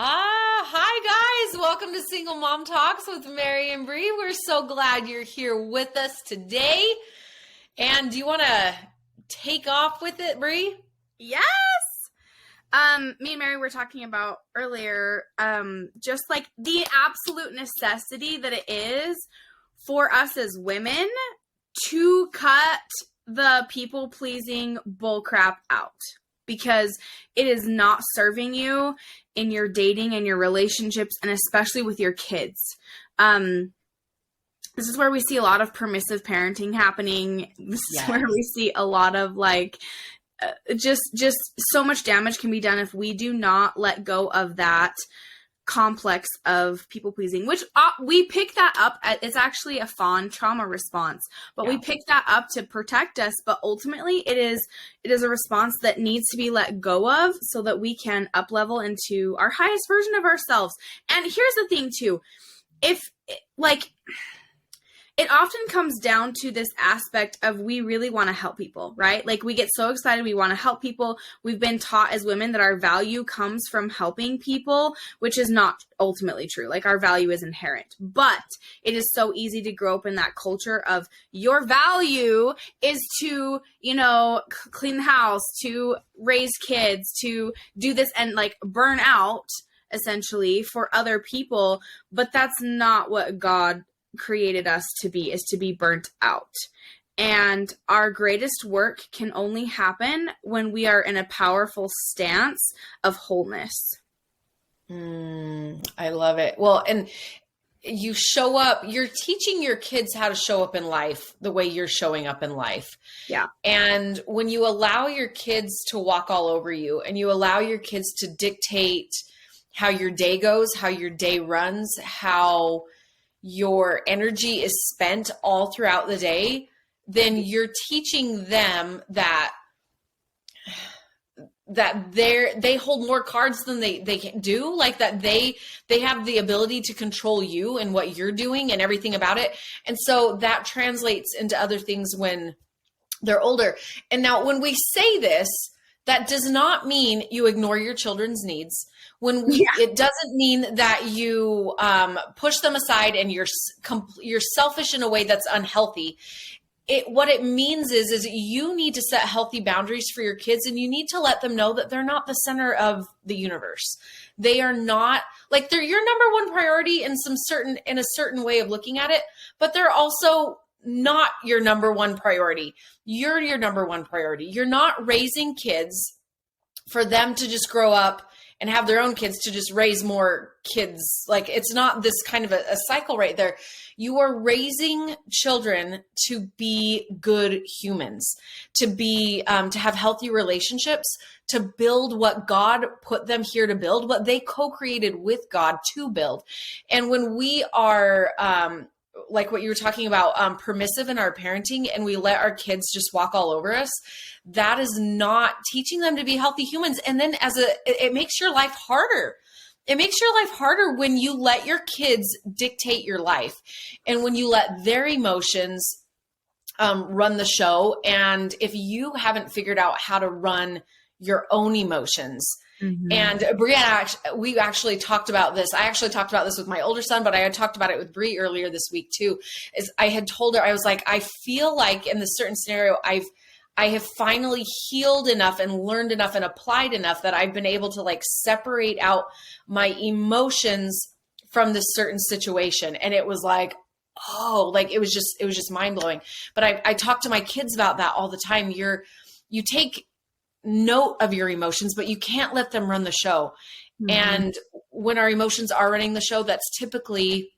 Hi guys, welcome to Single Mom Talks with Mary and Bree. We're so glad you're here with us today. And do you want to take off with it, Bree? Yes. Me and Mary were talking about earlier, just like the absolute necessity that it is for us as women to cut the people-pleasing bullcrap out, because it is not serving you in your dating and your relationships, and especially with your kids. This is where we see a lot of permissive parenting happening. This is where we see a lot of just so much damage can be done if we do not let go of that complex of people pleasing, which we pick that up. It's actually a fawn trauma response, but we pick that up to protect us. But ultimately it is a response that needs to be let go of so that we can up level into our highest version of ourselves. And here's the thing too, it often comes down to this aspect of we really want to help people, right? Like we get so excited, we want to help people. We've been taught as women that our value comes from helping people, which is not ultimately true. Like our value is inherent, but it is so easy to grow up in that culture of your value is to, clean the house, to raise kids, to do this and burn out essentially for other people. But that's not what God created us to be, is to be burnt out. And our greatest work can only happen when we are in a powerful stance of wholeness. I love it. Well, and you show up, you're teaching your kids how to show up in life the way you're showing up in life. Yeah. And when you allow your kids to walk all over you and you allow your kids to dictate how your day goes, how your day runs, how your energy is spent all throughout the day, then you're teaching them that they hold more cards than they can do, like that they have the ability to control you and what you're doing and everything about it. And so that translates into other things when they're older. And now when we say this, that does not mean you ignore your children's needs. It doesn't mean that you push them aside and you're selfish in a way that's unhealthy. What it means is you need to set healthy boundaries for your kids, and you need to let them know that they're not the center of the universe. They are not, they're your number one priority in a certain way of looking at it, but they're also not your number one priority. You're your number one priority. You're not raising kids for them to just grow up and have their own kids to just raise more kids. It's not this kind of a cycle right there. You are raising children to be good humans, to have healthy relationships, to build what God put them here to build, what they co-created with God to build. And when we are, like what you were talking about, permissive in our parenting, and we let our kids just walk all over us, that is not teaching them to be healthy humans. And then it makes your life harder. It makes your life harder when you let your kids dictate your life and when you let their emotions run the show. And if you haven't figured out how to run your own emotions, and Brianna, we actually talked about this. I actually talked about this with my older son, but I had talked about it with Bree earlier this week too. Is I had told her, I was like, I feel like in this certain scenario, I have finally healed enough and learned enough and applied enough that I've been able to separate out my emotions from this certain situation. And it was like, it was just mind blowing. But I talk to my kids about that all the time. You take note of your emotions, but you can't let them run the show. And when our emotions are running the show, that's typically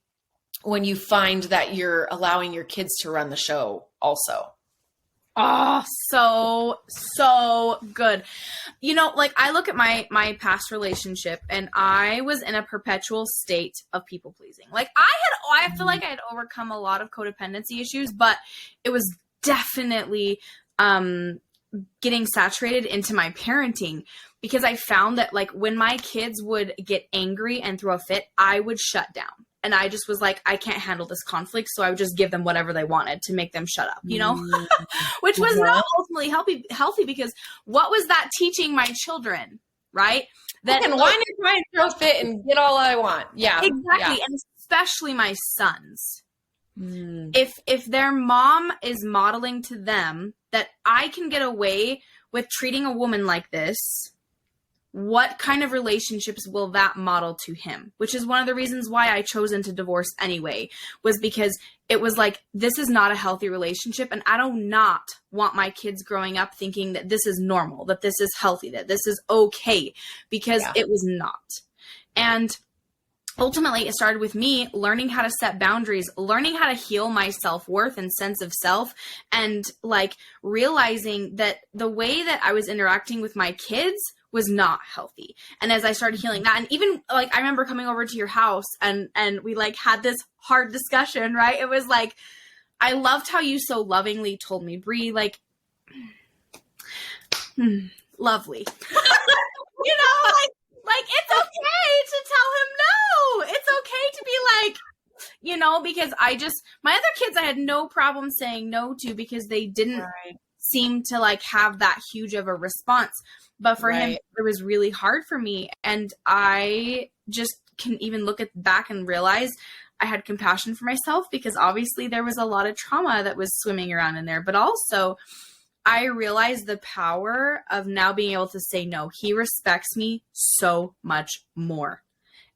when you find that you're allowing your kids to run the show also. Oh, so good. I look at my past relationship, and I was in a perpetual state of people pleasing. I feel like I had overcome a lot of codependency issues, but it was definitely, getting saturated into my parenting, because I found that when my kids would get angry and throw a fit, I would shut down. And I just was like, I can't handle this conflict. So I would just give them whatever they wanted to make them shut up, which was not ultimately healthy, because what was that teaching my children? right? I can whine and try and throw fit and get all I want. Yeah. Exactly. Yeah. And especially my sons. If their mom is modeling to them that I can get away with treating a woman like this, what kind of relationships will that model to him? Which is one of the reasons why I chosen to divorce anyway, was because it was like, this is not a healthy relationship. And I do not want my kids growing up thinking that this is normal, that this is healthy, that this is okay, because it was not. And ultimately, it started with me learning how to set boundaries, learning how to heal my self-worth and sense of self, and like realizing that the way that I was interacting with my kids was not healthy. And as I started healing that, and even like I remember coming over to your house and we like had this hard discussion, right? It was like, I loved how you so lovingly told me, Bree, like, lovely. You know, like it's okay to tell him no. It's okay to be like, you know, because my other kids I had no problem saying no to because they didn't seem to like have that huge of a response. But for him, it was really hard for me. And I just can even look back and realize I had compassion for myself because obviously there was a lot of trauma that was swimming around in there. But also I realized the power of now being able to say no. He respects me so much more.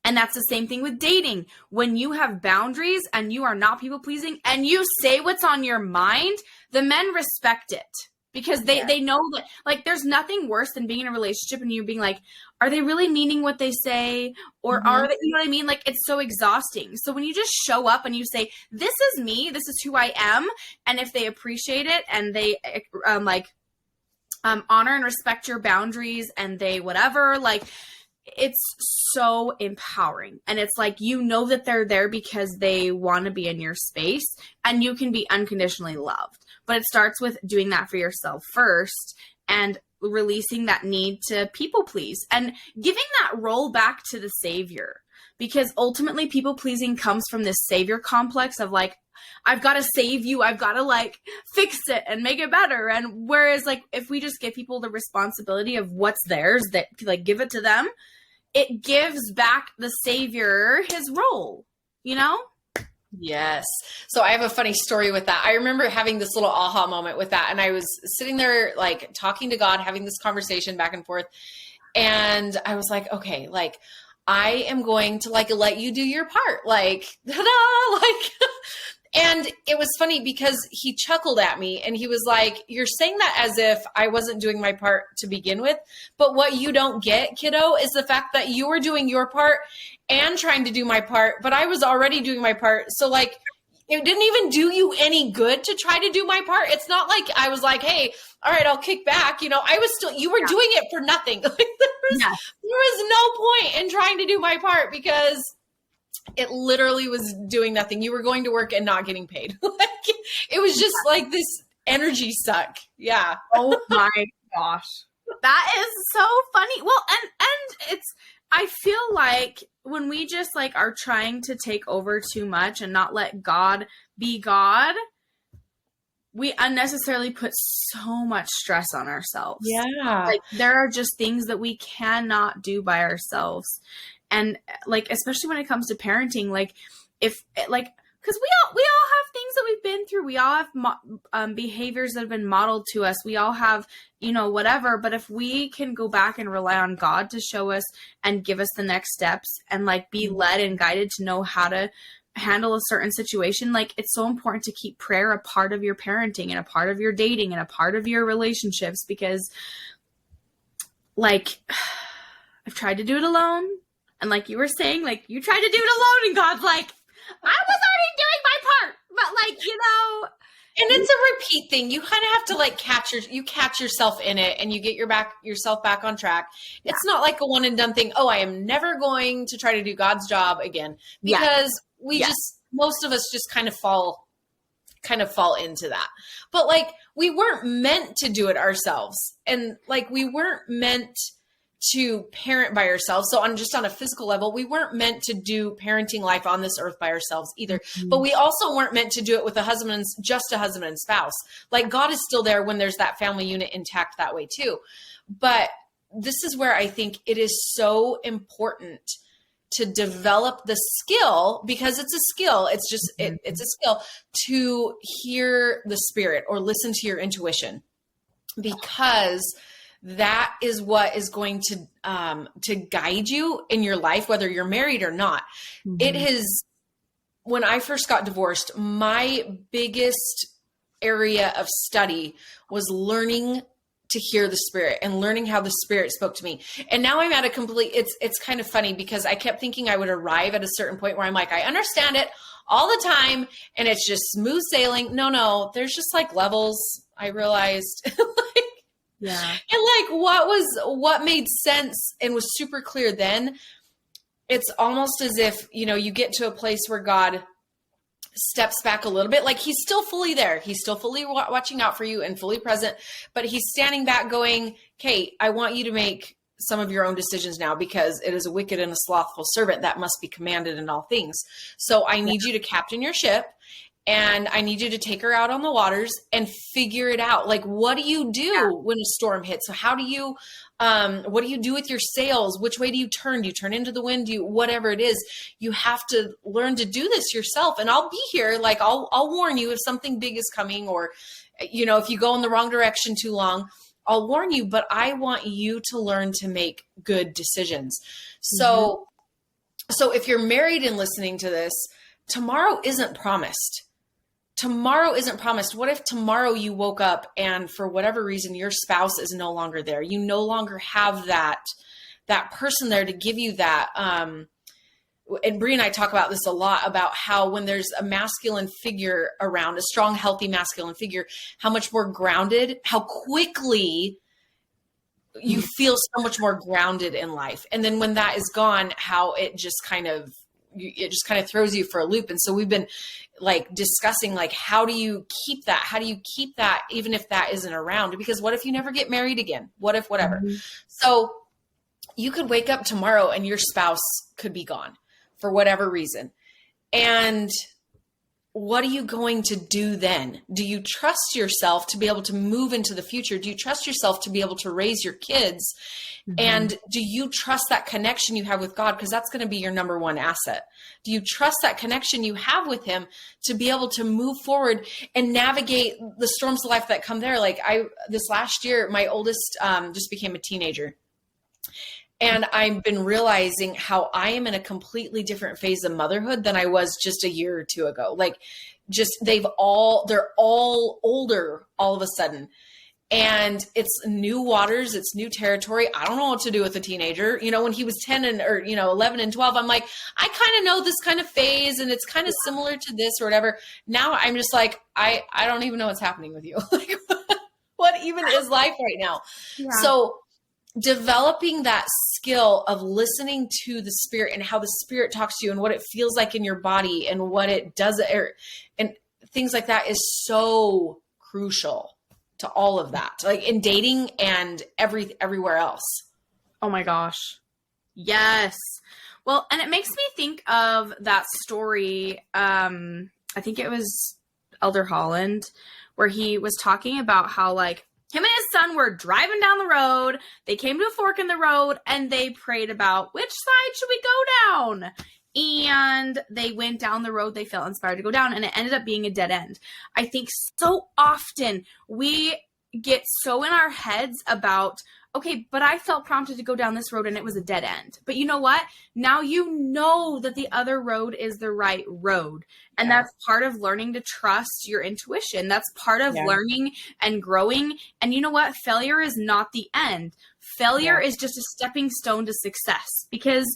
And that's the same thing with dating. When you have boundaries and you are not people pleasing and you say what's on your mind, the men respect it. Because they know that, like, there's nothing worse than being in a relationship and you being like, are they really meaning what they say? Or are they, you know what I mean? Like, it's so exhausting. So when you just show up and you say, this is me, this is who I am. And if they appreciate it and they honor and respect your boundaries and they whatever, like, it's so empowering. And it's like, you know that they're there because they want to be in your space and you can be unconditionally loved. But it starts with doing that for yourself first and releasing that need to people please and giving that role back to the savior. Because ultimately people pleasing comes from this savior complex of like, I've got to save you. I've got to like fix it and make it better. And whereas like, if we just give people the responsibility of what's theirs, that like give it to them, it gives back the savior his role, you know? Yes. So I have a funny story with that. I remember having this little aha moment with that. And I was sitting there like talking to God, having this conversation back and forth. And I was like, okay, like I am going to like let you do your part. Like, ta-da, like, and it was funny because he chuckled at me and he was like, you're saying that as if I wasn't doing my part to begin with. But what you don't get, kiddo, is the fact that you were doing your part and trying to do my part, but I was already doing my part. So like, it didn't even do you any good to try to do my part. It's not like I was like, hey, all right, I'll kick back. You know, I was still, you were doing it for nothing. Like there was no point in trying to do my part because it literally was doing nothing. You were going to work and not getting paid. Like it was just like this energy suck. Yeah. Oh my gosh. That is so funny. Well, and it's, I feel like when we just like are trying to take over too much and not let God be God, we unnecessarily put so much stress on ourselves. Yeah. Like there are just things that we cannot do by ourselves. And like, especially when it comes to parenting, like if like, because we all have things that we've been through. We all have behaviors that have been modeled to us. We all have, you know, whatever. But if we can go back and rely on God to show us and give us the next steps and like be led and guided to know how to handle a certain situation, like it's so important to keep prayer a part of your parenting and a part of your dating and a part of your relationships, because like I've tried to do it alone. And like you were saying, like you tried to do it alone and God's like, I was already doing my part, but like, you know. And it's a repeat thing. You kind of have to like catch yourself in it and you get yourself back on track. Yeah. It's not like a one and done thing. Oh, I am never going to try to do God's job again, because we just, most of us just kind of fall into that. But like, we weren't meant to do it ourselves. And like, we weren't meant to parent by ourselves. So on a physical level, we weren't meant to do parenting life on this earth by ourselves either. Mm-hmm. But we also weren't meant to do it with just a husband and spouse. Like God is still there when there's that family unit intact that way too. But this is where I think it is so important to develop the skill, because it's a skill. It's just, it's a skill to hear the Spirit or listen to your intuition, because that is what is going to guide you in your life, whether you're married or not. It has, when I first got divorced, my biggest area of study was learning to hear the Spirit and learning how the Spirit spoke to me. And now I'm at a complete, it's kind of funny, because I kept thinking I would arrive at a certain point where I'm like, I understand it all the time and it's just smooth sailing. No, there's just like levels, I realized. Yeah. And like what made sense and was super clear then, it's almost as if, you get to a place where God steps back a little bit. Like he's still fully there. He's still fully watching out for you and fully present, but he's standing back going, "Kate, I want you to make some of your own decisions now, because it is a wicked and a slothful servant that must be commanded in all things. So I need you to captain your ship, and I need you to take her out on the waters and figure it out. Like, what do you do when a storm hits? So how do you, what do you do with your sails? Which way do you turn? Do you turn into the wind? Do you, whatever it is, you have to learn to do this yourself. And I'll be here. Like, I'll warn you if something big is coming, or, if you go in the wrong direction too long, I'll warn you, but I want you to learn to make good decisions. So if you're married and listening to this, tomorrow isn't promised. Tomorrow isn't promised. What if tomorrow you woke up and for whatever reason, your spouse is no longer there? You no longer have that person there to give you that. And Brie and I talk about this a lot, about how when there's a masculine figure around, a strong, healthy masculine figure, how much more grounded, how quickly you feel so much more grounded in life. And then when that is gone, how it just kind of throws you for a loop. And so we've been like discussing, like, how do you keep that? How do you keep that even if that isn't around? Because what if you never get married again? What if whatever? So you could wake up tomorrow and your spouse could be gone for whatever reason. And what are you going to do then? Do you trust yourself to be able to move into the future? Do you trust yourself to be able to raise your kids? And do you trust that connection you have with God? Because that's going to be your number one asset. Do you trust that connection you have with him to be able to move forward and navigate the storms of life that come there? Like this last year, my oldest just became a teenager. And I've been realizing how I am in a completely different phase of motherhood than I was just a year or two ago. Like, they're all older all of a sudden. And it's new waters, it's new territory. I don't know what to do with a teenager. When he was 10 or 11 and 12, I'm like, I kind of know this kind of phase and it's kind of similar to this or whatever. Now I'm just like, I don't even know what's happening with you. Like, what even is life right now? Yeah. So developing that skill of listening to the Spirit and how the Spirit talks to you and what it feels like in your body and what it does, and things like that is so crucial to all of that, like in dating and everywhere else. Oh my gosh. Yes. Well, and it makes me think of that story. I think it was Elder Holland, where he was talking about how, like, him and his son were driving down the road. They came to a fork in the road and they prayed about which side should we go down. And they went down the road they felt inspired to go down, and it ended up being a dead end. I think so often we get so in our heads about, okay, but I felt prompted to go down this road and it was a dead end. But you know what? Now you know that the other road is the right road. And that's part of learning to trust your intuition. That's part of learning and growing. And you know what? Failure is not the end. Failure is just a stepping stone to success. Because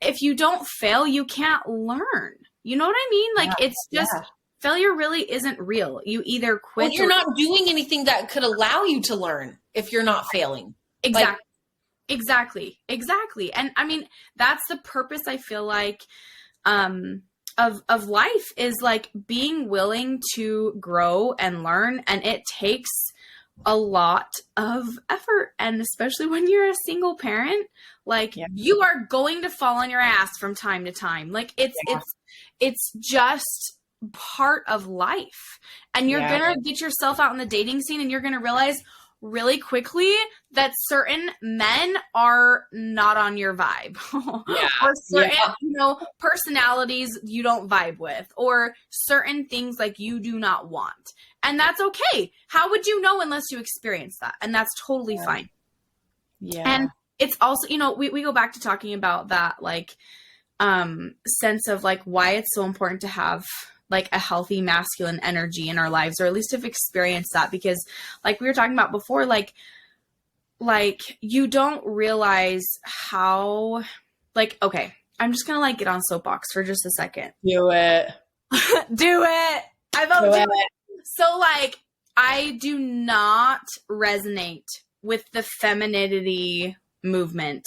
if you don't fail, you can't learn. You know what I mean? Like, it's just... Failure really isn't real. You either quit. Well, you're not doing anything that could allow you to learn if you're not failing. Exactly. And I mean, that's the purpose, I feel like, of life, is like being willing to grow and learn. And it takes a lot of effort. And especially when you're a single parent, like you are going to fall on your ass from time to time. Like it's just part of life. And you're gonna get yourself out in the dating scene and you're gonna realize, really quickly that certain men are not on your vibe Yeah. or certain, personalities you don't vibe with, or certain things like you do not want. And that's okay. How would you know unless you experience that? And that's totally fine. Yeah. And it's also, we go back to talking about that, like, sense of like why it's so important to have like a healthy masculine energy in our lives, or at least have experienced that, because like we were talking about before, like you don't realize how, like, okay, I'm just gonna like get on soapbox for just a second. Do it. Do it. I vote do it. So like, I do not resonate with the femininity movement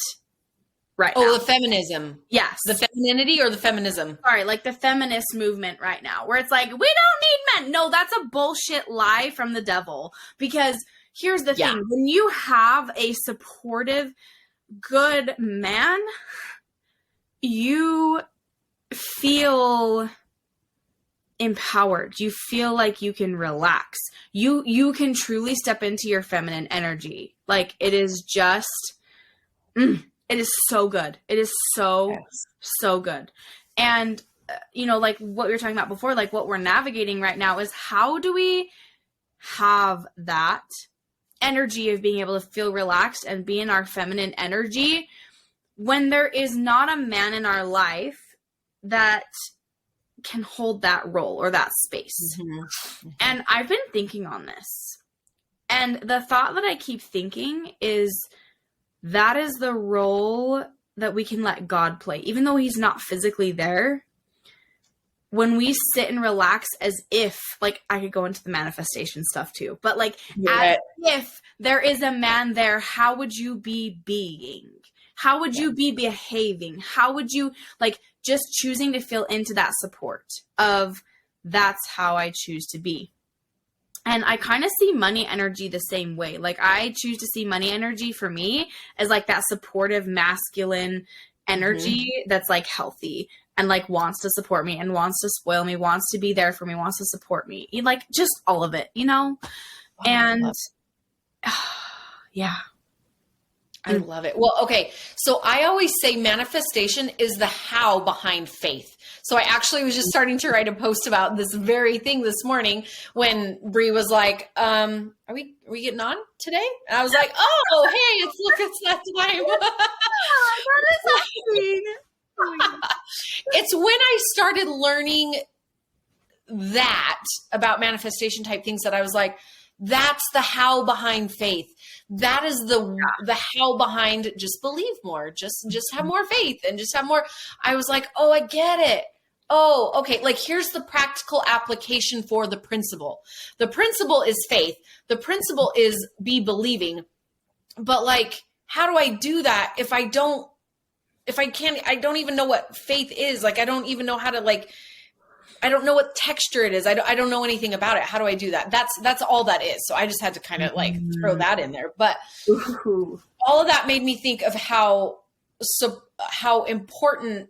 right now. Oh, the feminism. Yes. The femininity or the feminism? Sorry, like the feminist movement right now, where it's like, we don't need men. No, that's a bullshit lie from the devil. Because here's the thing. When you have a supportive, good man, you feel empowered. You feel like you can relax. You can truly step into your feminine energy. Like, it is just... it is so good. It is so good. And, like what we were talking about before, like what we're navigating right now is, how do we have that energy of being able to feel relaxed and be in our feminine energy when there is not a man in our life that can hold that role or that space? Mm-hmm. And I've been thinking on this. And the thought that I keep thinking is, that is the role that we can let God play. Even though he's not physically there, when we sit and relax as if, like, I could go into the manifestation stuff too, but like, as if there is a man there, how would you be being? How would you be behaving? How would you, like, just choosing to feel into that support of, that's how I choose to be. And I kind of see money energy the same way. Like, I choose to see money energy for me as like that supportive masculine energy that's like healthy and like wants to support me and wants to spoil me, wants to be there for me, wants to support me. Like, just all of it, Wow, and yeah. I love it. Well, okay. So I always say manifestation is the how behind faith. So I actually was just starting to write a post about this very thing this morning when Bree was like, are we getting on today? And I was like, oh, hey, it's that time. It's when I started learning that about manifestation type things that I was like, that's the how behind faith. That is the how behind just believe more, just have more faith and just have more. I was like, oh, I get it. Oh, okay. Like, here's the practical application for the principle. The principle is faith. The principle is be believing. But like, how do I do that if I don't even know what faith is. Like, I don't even know how to, like, I don't know what texture it is. I don't know anything about it. How do I do that? That's all that is. So I just had to kind of like throw that in there. But all of that made me think of how important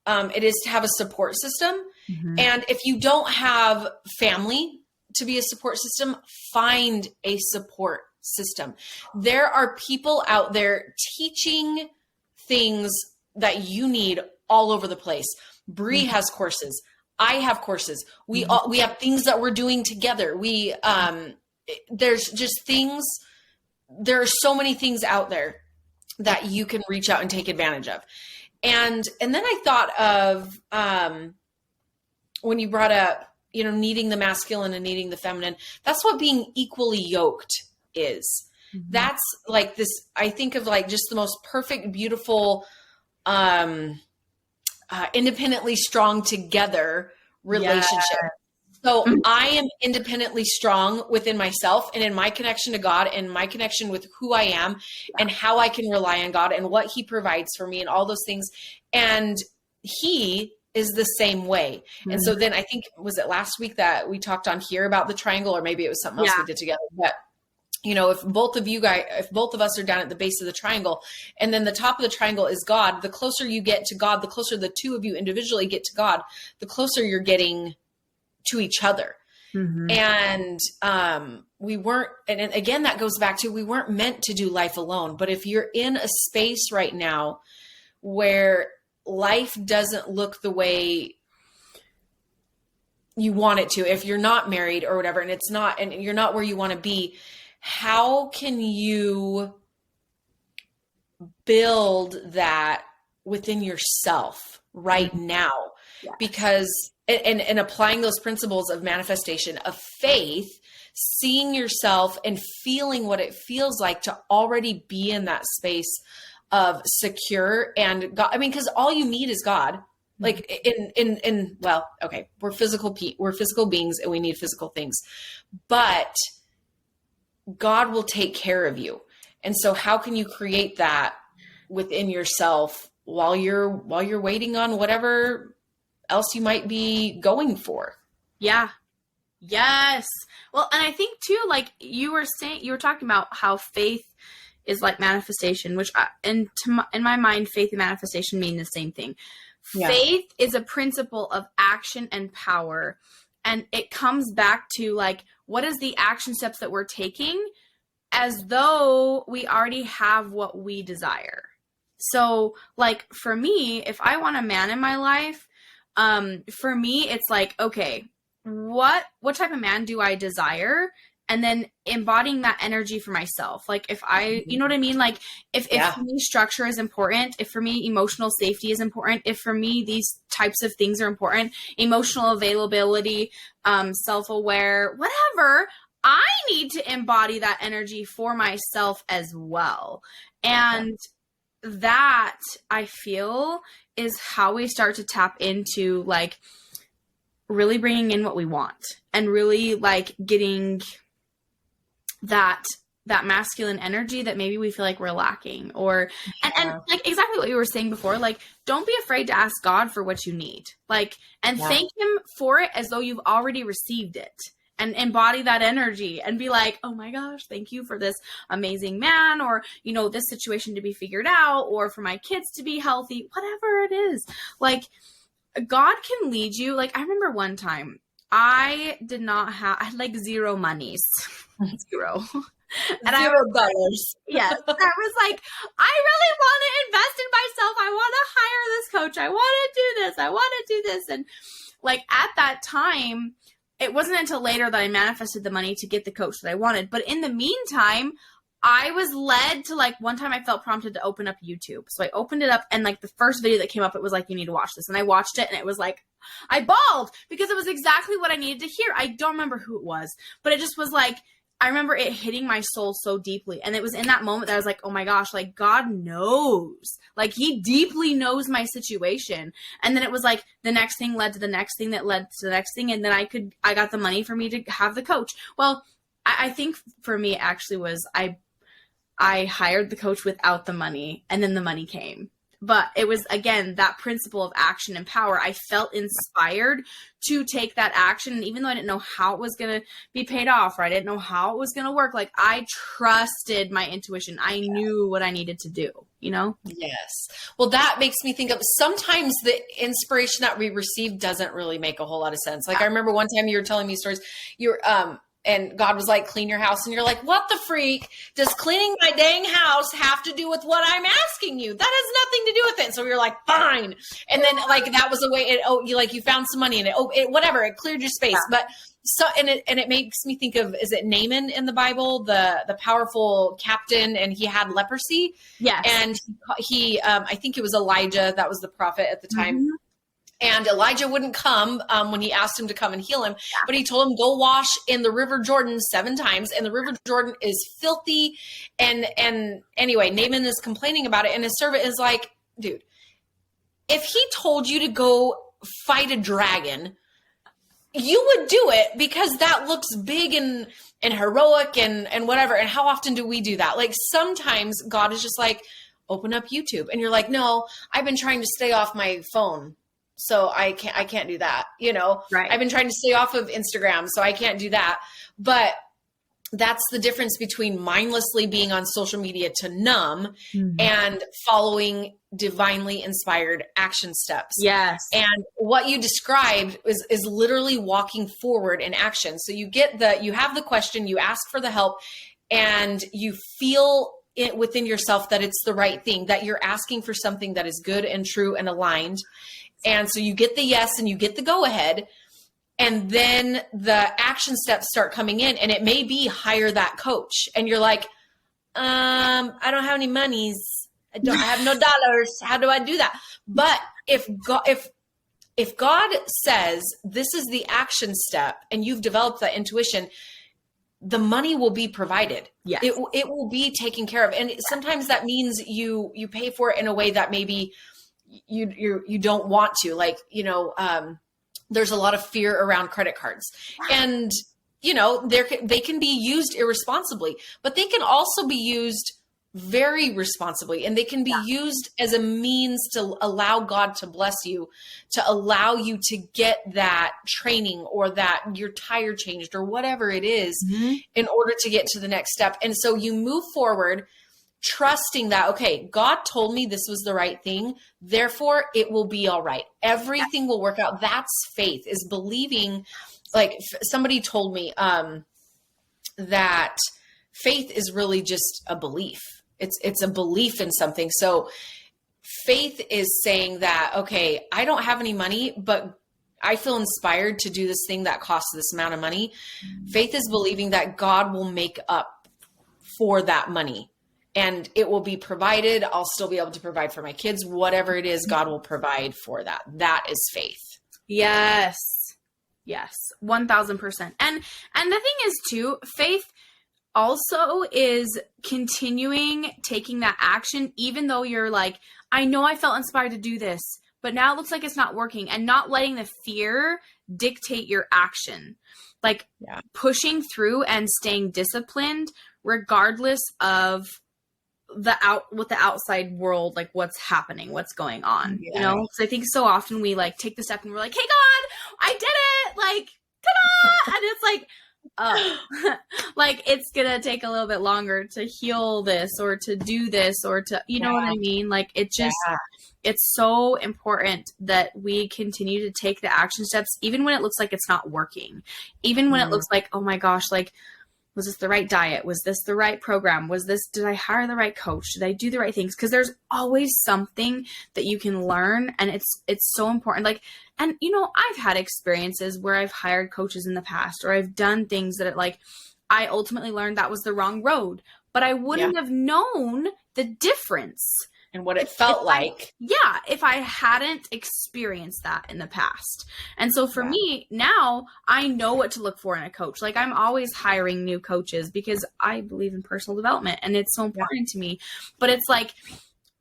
it is to have a support system. Mm-hmm. And if you don't have family to be a support system, find a support system. There are people out there teaching things that you need all over the place. Bree has courses. I have courses. We have things that we're doing together. There's just things. There are so many things out there that you can reach out and take advantage of. And then I thought of when you brought up, needing the masculine and needing the feminine. That's what being equally yoked is. Mm-hmm. That's like this. I think of like just the most perfect, beautiful, independently strong together relationship. Yeah. So I am independently strong within myself and in my connection to God and my connection with who I am and how I can rely on God and what he provides for me and all those things. And he is the same way. Mm-hmm. And so then I think, was it last week that we talked on here about the triangle, or maybe it was something else we did together, but if both of us are down at the base of the triangle and then the top of the triangle is God, the closer you get to God, the closer the two of you individually get to God, the closer you're getting to each other. Mm-hmm. And we weren't, and again, that goes back to, we weren't meant to do life alone. But if you're in a space right now where life doesn't look the way you want it to, if you're not married or whatever, and it's not, and you're not where you want to be, how can you build that within yourself right now? Yeah. Because, and applying those principles of manifestation, of faith, seeing yourself and feeling what it feels like to already be in that space of secure and God. I mean, because all you need is God. Like well, okay, we're physical beings and we need physical things, but God will take care of you. And so how can you create that within yourself while you're waiting on whatever else you might be going for? Yeah. Yes. Well, and I think too, like you were talking about how faith is like manifestation, which in my mind, faith and manifestation mean the same thing. Yeah. Faith is a principle of action and power. And it comes back to like, what is the action steps that we're taking as though we already have what we desire. So like for me, if I want a man in my life, for me, it's like, okay, what type of man do I desire? And then embodying that energy for myself. Like if you know what I mean? Like if for me structure is important, if for me emotional safety is important, if for me these types of things are important, emotional availability, self-aware, whatever, I need to embody that energy for myself as well. And that I feel is how we start to tap into like really bringing in what we want and really like getting that masculine energy that maybe we feel like we're lacking, or and like exactly what you were saying before, like don't be afraid to ask God for what you need, like, and thank him for it as though you've already received it, and embody that energy and be like, oh my gosh, thank you for this amazing man, or you know, this situation to be figured out, or for my kids to be healthy, whatever it is. Like God can lead you. Like I remember one time I had like zero monies. Zero. And $0. Yes. I was like, I really want to invest in myself. I want to hire this coach. I want to do this. I want to do this. And like at that time, it wasn't until later that I manifested the money to get the coach that I wanted. But in the meantime, I was led to like, one time I felt prompted to open up YouTube. So I opened it up and like the first video that came up, it was like, you need to watch this. And I watched it and it was like, I bawled because it was exactly what I needed to hear. I don't remember who it was, but it just was like, I remember it hitting my soul so deeply. And it was in that moment that I was like, oh my gosh, like God knows, like he deeply knows my situation. And then it was like the next thing led to the next thing that led to the next thing. And then I got the money for me to have the coach. Well, I think for me, it actually was, I hired the coach without the money and then the money came. But it was, again, that principle of action and power. I felt inspired to take that action. And even though I didn't know how it was going to be paid off, or I didn't know how it was going to work, like I trusted my intuition. I knew what I needed to do, you know? Yes. Well, that makes me think of sometimes the inspiration that we receive doesn't really make a whole lot of sense. Like I remember one time you were telling me stories, and God was like, clean your house. And you're like, what the freak does cleaning my dang house have to do with what I'm asking you? That has nothing to do with it. So you're like, fine. And then like, that was a way you found some money in it. Whatever. It cleared your space. Yeah. But so, and it makes me think of, is it Naaman in the Bible, the powerful captain, and he had leprosy. Yes. And he I think it was Elijah. That was the prophet at the time. Mm-hmm. And Elijah wouldn't come when he asked him to come and heal him. Yeah. But he told him, go wash in the River Jordan 7 times. And the River Jordan is filthy. And anyway, Naaman is complaining about it. And his servant is like, dude, if he told you to go fight a dragon, you would do it because that looks big and heroic and whatever. And how often do we do that? Like sometimes God is just like, open up YouTube. And you're like, no, I've been trying to stay off my phone. So I can't do that, you know, right. I've been trying to stay off of Instagram, so I can't do that. But that's the difference between mindlessly being on social media to numb and following divinely inspired action steps. Yes. And what you described is literally walking forward in action. So you have the question, you ask for the help, and you feel it within yourself that it's the right thing, that you're asking for something that is good and true and aligned. And so you get the yes and you get the go ahead. And then the action steps start coming in, and it may be hire that coach. And you're like, I don't have any monies. I have no dollars. How do I do that? But if God says this is the action step and you've developed that intuition, the money will be provided. Yes. It will be taken care of. And sometimes that means you pay for it in a way that maybe you don't want to, like, there's a lot of fear around credit cards, and they can be used irresponsibly, but they can also be used very responsibly, and they can be used as a means to allow God to bless you, to allow you to get that training or that your tire changed or whatever it is in order to get to the next step. And so you move forward trusting that, okay, God told me this was the right thing, therefore it will be all right. Everything will work out. That's faith, is believing. Like somebody told me that faith is really just a belief. It's a belief in something. So faith is saying that, okay, I don't have any money, but I feel inspired to do this thing that costs this amount of money. Faith is believing that God will make up for that money. And it will be provided. I'll still be able to provide for my kids. Whatever it is, God will provide for that. That is faith. Yes. Yes. 1000%. And the thing is too, faith also is continuing taking that action, even though you're like, I know I felt inspired to do this, but now it looks like it's not working, and not letting the fear dictate your action. Like pushing through and staying disciplined regardless of what the outside world, like what's happening, what's going on, because I think so often we like take the step and we're like, hey God, I did it, like ta-da, and it's like, oh, like it's gonna take a little bit longer to heal this or to do this or to, you know what I mean? Like it just, it's so important that we continue to take the action steps, even when it looks like it's not working, even when it looks like, oh my gosh, like, was this the right diet? Was this the right program? Did I hire the right coach? Did I do the right things? Because there's always something that you can learn, and it's so important. Like, and I've had experiences where I've hired coaches in the past, or I've done things that I ultimately learned that was the wrong road, but I wouldn't have known the difference. And what it felt like. If I hadn't experienced that in the past. And so for me, now I know what to look for in a coach. Like I'm always hiring new coaches because I believe in personal development and it's so important to me. But it's like,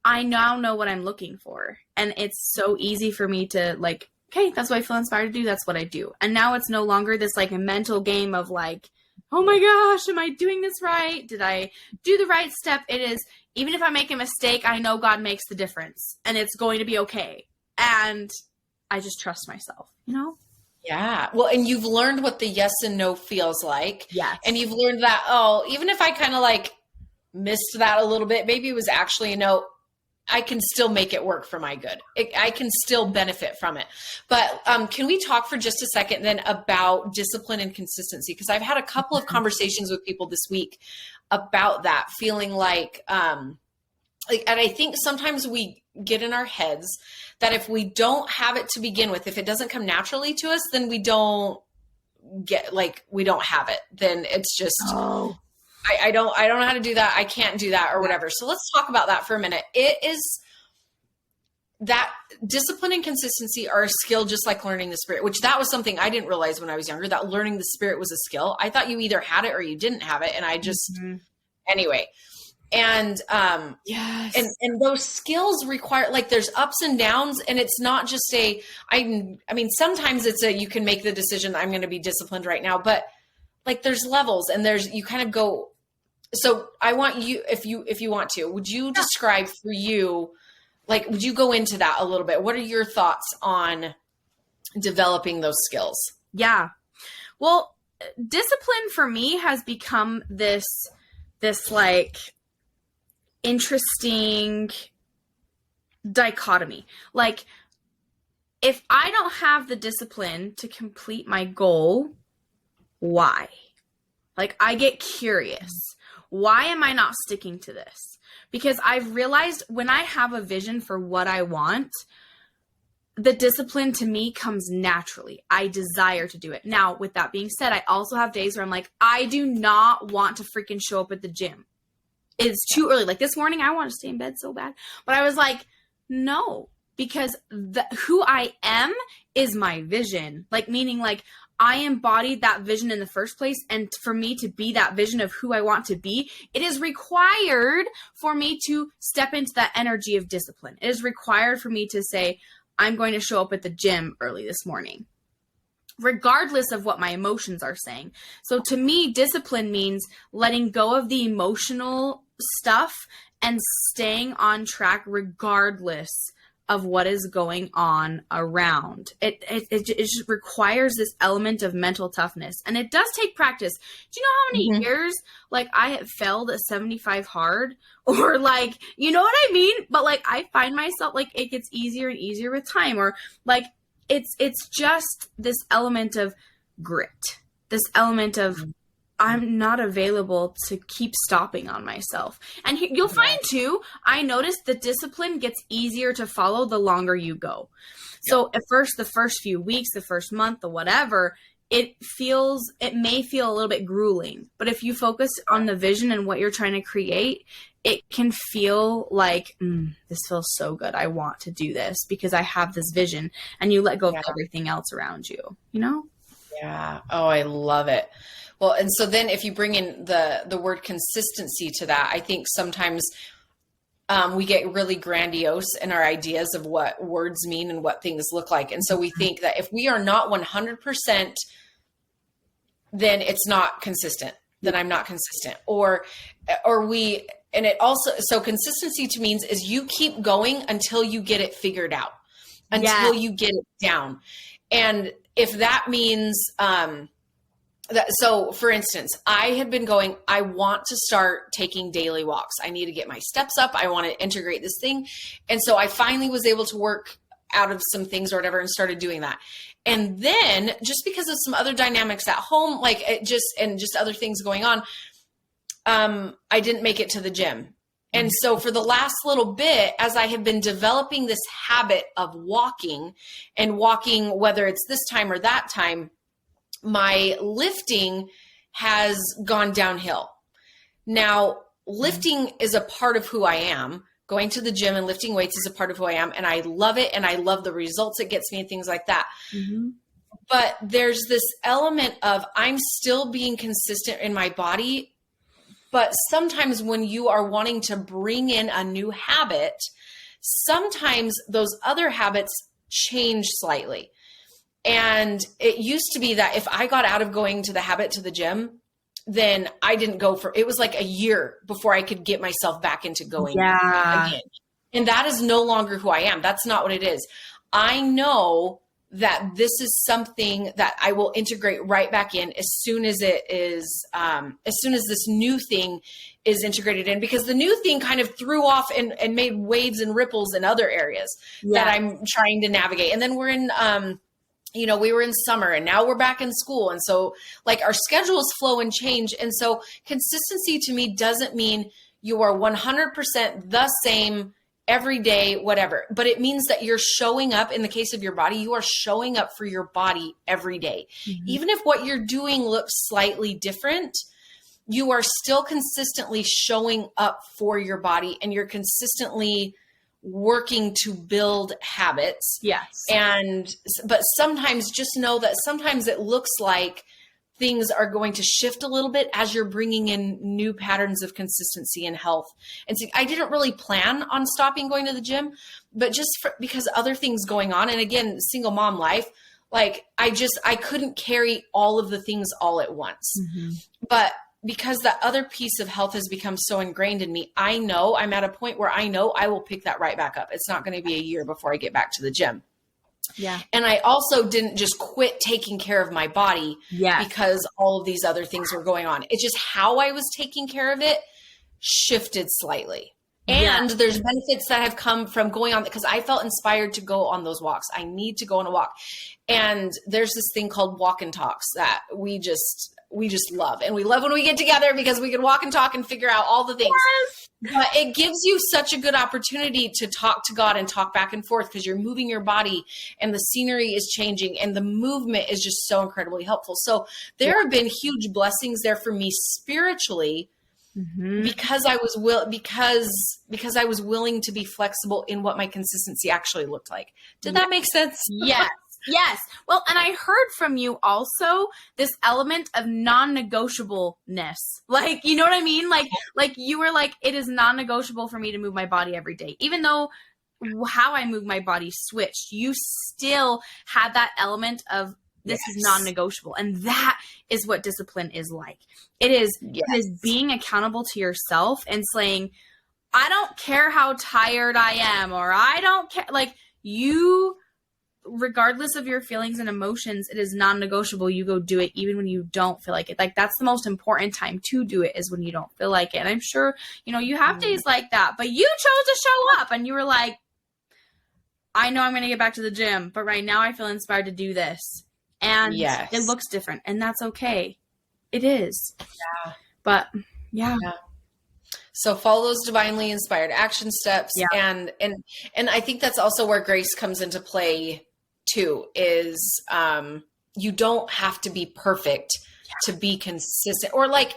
I now know what I'm looking for. And it's so easy for me to like, okay, that's what I feel inspired to do. That's what I do. And now it's no longer this like a mental game of like, oh my gosh, am I doing this right? Did I do the right step? It is, even if I make a mistake, I know God makes the difference and it's going to be okay. And I just trust myself, Yeah. Well, and you've learned what the yes and no feels like. Yes. And you've learned that, even if I kind of like missed that a little bit, maybe it was actually a no, I can still make it work for my good. I can still benefit from it. But can we talk for just a second then about discipline and consistency? Because I've had a couple of conversations with people this week about that, feeling like, and I think sometimes we get in our heads that if we don't have it to begin with, if it doesn't come naturally to us, then we don't have it. Then it's just, I don't know how to do that. I can't do that or whatever. So let's talk about that for a minute. It is that discipline and consistency are a skill, just like learning the Spirit, which that was something I didn't realize when I was younger, that learning the Spirit was a skill. I thought you either had it or you didn't have it. And I just, anyway. And, and those skills require, like, there's ups and downs, and it's not just sometimes it's you can make the decision, I'm going to be disciplined right now, but like there's levels and you kind of go. So I want you, if you want to, would you describe for you, like, would you go into that a little bit? What are your thoughts on developing those skills? Yeah. Well, discipline for me has become this like interesting dichotomy. Like, if I don't have the discipline to complete my goal, why? Like, I get curious. Why am I not sticking to this? Because I've realized when I have a vision for what I want, the discipline to me comes naturally. I desire to do it. Now, with that being said, I also have days where I'm like, I do not want to freaking show up at the gym. It's too early. Like this morning, I want to stay in bed so bad. But I was like, no, because who I am is my vision. Like, meaning like I embodied that vision in the first place. And for me to be that vision of who I want to be, it is required for me to step into that energy of discipline. It is required for me to say, I'm going to show up at the gym early this morning, regardless of what my emotions are saying. So to me, discipline means letting go of the emotional stuff and staying on track regardless of what is going on around. It just requires this element of mental toughness. And it does take practice. Do you know how many years like I have failed at 75 hard? Or like, you know what I mean? But like I find myself like it gets easier and easier with time. Or like it's just this element of grit. This element of I'm not available to keep stopping on myself. And you'll find too, I noticed the discipline gets easier to follow the longer you go. So at first, the first few weeks, the first month, the whatever, it may feel a little bit grueling. But if you focus on the vision and what you're trying to create, it can feel like, this feels so good. I want to do this because I have this vision. And you let go of everything else around you, you know? Yeah. Oh, I love it. Well, and so then if you bring in the word consistency to that, I think sometimes we get really grandiose in our ideas of what words mean and what things look like. And so we think that if we are not 100%, then it's not consistent, then I'm not consistent. And it also, so consistency to means is you keep going until you get it figured out, until you get it down. And if that means, so for instance, I had been going, I want to start taking daily walks. I need to get my steps up. I want to integrate this thing. And so I finally was able to work out of some things or whatever and started doing that. And then just because of some other dynamics at home, like just other things going on, I didn't make it to the gym. And so for the last little bit, as I have been developing this habit of walking, whether it's this time or that time, my lifting has gone downhill. Now, lifting is a part of who I am. Going to the gym and lifting weights is a part of who I am. And I love it. And I love the results it gets me and things like that. But there's this element of I'm still being consistent in my body. But sometimes when you are wanting to bring in a new habit, sometimes those other habits change slightly. And it used to be that if I got out of going to the habit to the gym, then I didn't go it was like a year before I could get myself back into going again. And that is no longer who I am. That's not what it is. I know that this is something that I will integrate right back in as soon as it is, as soon as this new thing is integrated in, because the new thing kind of threw off and made waves and ripples in other areas that I'm trying to navigate. And then we're in, we were in summer and now we're back in school. And so like our schedules flow and change. And so consistency to me doesn't mean you are 100% the same every day, whatever, but it means that you're showing up. In the case of your body, you are showing up for your body every day. Even if what you're doing looks slightly different, you are still consistently showing up for your body and you're consistently working to build habits. But sometimes just know that sometimes it looks like things are going to shift a little bit as you're bringing in new patterns of consistency and health. And so I didn't really plan on stopping going to the gym, but just because other things going on. And again, single mom life, like I couldn't carry all of the things all at once, but because that other piece of health has become so ingrained in me, I know I'm at a point where I know I will pick that right back up. It's not going to be a year before I get back to the gym. Yeah. And I also didn't just quit taking care of my body Yes. because all of these other things were going on. It's just how I was taking care of it shifted slightly. And there's benefits that have come from going on, because I felt inspired to go on those walks. I need to go on a walk. And there's this thing called walk and talks that we just love. And we love when we get together because we can walk and talk and figure out all the things. Yes. But it gives you such a good opportunity to talk to God and talk back and forth, because you're moving your body and the scenery is changing and the movement is just so incredibly helpful. So there have been huge blessings there for me spiritually, because I was because I was willing to be flexible in what my consistency actually looked like. Did that make sense? Yes. Yes. Well, and I heard from you also this element of non-negotiableness. Like, you know what I mean? Like you were like, it is non-negotiable for me to move my body every day. Even though how I move my body switched, you still had that element of this is non-negotiable. And that is what discipline is like. It is being accountable to yourself and saying, I don't care how tired I am, or I don't care. Like, you, regardless of your feelings and emotions, it is non-negotiable. You go do it even when you don't feel like it. Like, that's the most important time to do it, is when you don't feel like it. And I'm sure, you have days like that, but you chose to show up and you were like, I know I'm going to get back to the gym, but right now I feel inspired to do this. And it looks different, and that's okay. It is. Yeah. But so follow those divinely inspired action steps. Yeah. And I think that's also where grace comes into play too, is you don't have to be perfect to be consistent, or like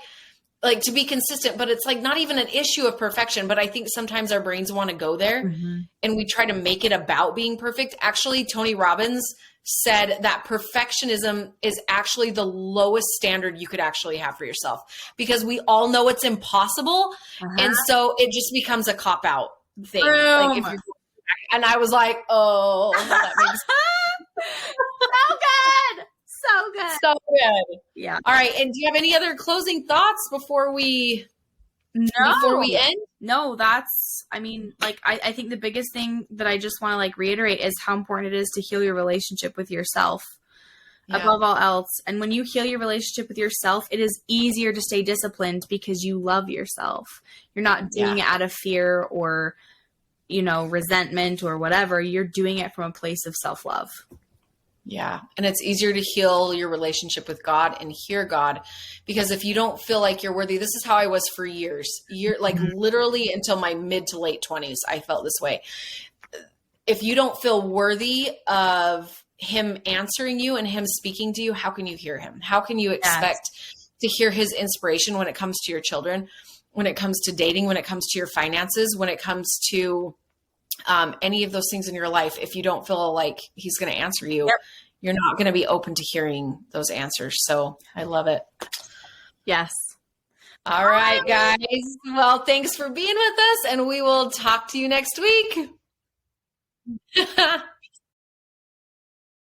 to be consistent, but it's like not even an issue of perfection. But I think sometimes our brains want to go there and we try to make it about being perfect. Actually, Tony Robbins said that perfectionism is actually the lowest standard you could actually have for yourself, because we all know it's impossible. And so it just becomes a cop-out thing. Like, if you're, and I was like, oh, that makes so good. So good. So good. Yeah. All right. And do you have any other closing thoughts before we end? No, I think the biggest thing that I just want to reiterate is how important it is to heal your relationship with yourself above all else. And when you heal your relationship with yourself, it is easier to stay disciplined because you love yourself. You're not doing it out of fear or, resentment or whatever. You're doing it from a place of self-love. Yeah. And it's easier to heal your relationship with God and hear God, because if you don't feel like you're worthy, this is how I was for years, literally until my mid to late 20s, I felt this way. If you don't feel worthy of him answering you and him speaking to you, how can you hear him? How can you expect to hear his inspiration when it comes to your children, when it comes to dating, when it comes to your finances, when it comes to any of those things in your life? If you don't feel like he's going to answer you, you're not going to be open to hearing those answers. So I love it. Yes. All right, guys. Well, thanks for being with us, and we will talk to you next week.